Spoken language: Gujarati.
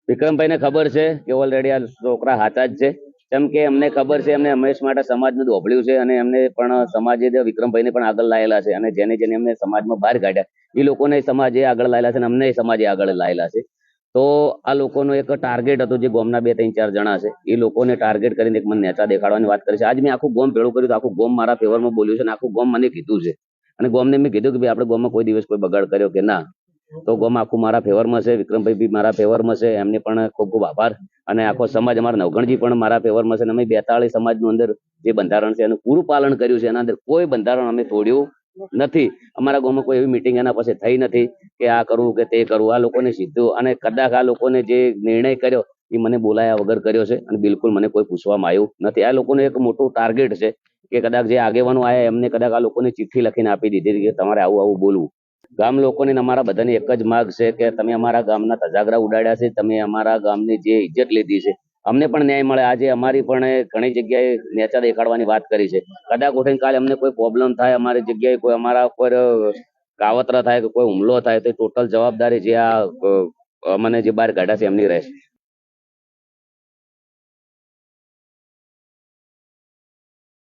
વિક્રમભાઈને ખબર છે કે ઓલરેડી આ છોકરા હાચા જ છે. કેમ કે એમને ખબર છે, એમને હંમેશ માટે સમાજનું દોભળ્યું છે અને એમને પણ સમાજે વિક્રમભાઈને પણ આગળ લાયેલા છે અને જેને જેને એમને સમાજમાં બહાર કાઢ્યા એ લોકોને સમાજે આગળ લાયેલા છે અને અમને સમાજે આગળ લાયેલા છે. તો આ લોકોનો એક ટાર્ગેટ હતો, જે ગોમના 2-3-4 જણા છે એ લોકોને ટાર્ગેટ કરીને એક મને નેચા દેખાડવાની વાત કરી છે. આજ મેં આખું ગોમ ભેળું કર્યું, આખું ગોમ મારા ફેવરમાં બોલ્યું છે અને આખું ગોમ મને કીધું છે અને ગોમને મેં કીધું કે ભાઈ આપણે ગોમમાં કોઈ દિવસ કોઈ બગાડ કર્યો કે ના. તો ગોમ આખું મારા ફેવરમાં છે, વિક્રમભાઈ બી મારા ફેવરમાં છે, એમને પણ ખૂબ ખૂબ આભાર. અને આખો સમાજ અમારા નવગણજી પણ મારા ફેવરમાં છે અને અમે 42 સમાજનું અંદર જે બંધારણ છે એનું પૂરું પાલન કર્યું છે. એના અંદર કોઈ બંધારણ અમે તોડ્યું નથી. અમારા ગામમાં કોઈ એવી મિટિંગ એના પાસે થઈ નથી કે આ કરવું કે તે કરવું. આ લોકોને સીધું, અને કદાચ આ લોકોને જે નિર્ણય કર્યો એ મને બોલાયા વગર કર્યો છે અને બિલકુલ મને કોઈ પૂછવામાં આવ્યું નથી. આ લોકોને એક મોટું ટાર્ગેટ છે કે કદાચ જે આગેવાનો આયા એમને કદાચ આ લોકોને ચિઠ્ઠી લખીને આપી દીધી કે તમારે આવું આવું બોલવું. ગામ લોકોને અમારા બધાની એક જ માગ છે કે તમે અમારા ગામના ધજાગરા ઉડાડ્યા છે, તમે અમારા ગામની જે ઇજ્જત લીધી છે, અમને પણ ન્યાય મળે. આજે અમારી પણ ઘણી જગ્યાએ નેચા દેખાડવાની વાત કરી છે. કદાચ ઉઠીને કાલે અમને કોઈ પ્રોબ્લેમ થાય, અમારી જગ્યાએ કોઈ અમારા ઉપર કાવતરા થાય કે કોઈ હુમલો થાય તો ટોટલ જવાબદારી જે આ મને જે બહાર કાઢ્યા છે એમની રહેશે.